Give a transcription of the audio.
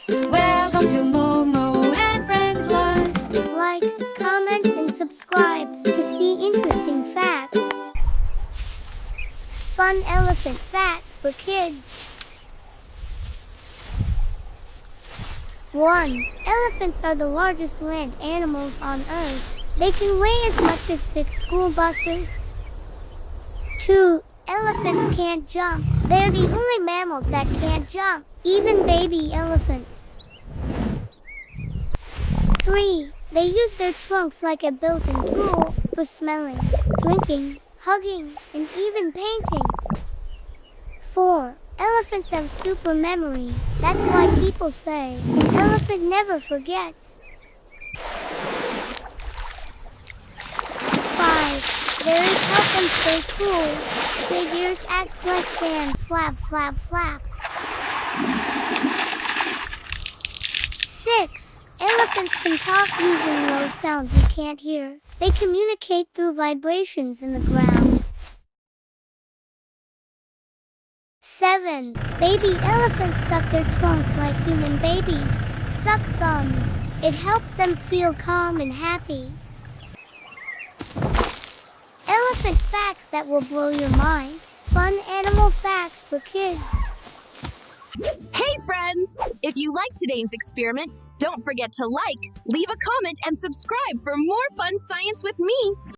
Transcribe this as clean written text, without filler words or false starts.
Welcome to Momo and Friends World. Like, comment, and subscribe to see interesting facts. Fun elephant facts for kids. 1. Elephants are the largest land animals on Earth. They can weigh as much as 6 school buses. 2. Elephants can't jump. They're the only mammals that can't jump, even baby elephants. 3. They use their trunks like a built-in tool for smelling, drinking, hugging, and even painting. 4. Elephants have super memory. That's why people say an elephant never forgets. 5. Berries help them stay cool. Big ears act like fans. Flap, flap, flap. 6. Elephants can talk using low sounds you can't hear. They communicate through vibrations in the ground. 7. Baby elephants suck their trunks like human babies. Suck thumbs. It helps them feel calm and happy. Elephant facts that will blow your mind. Fun animal facts for kids. Hey friends! If you liked today's experiment, don't forget to like, leave a comment, and subscribe for more fun science with me.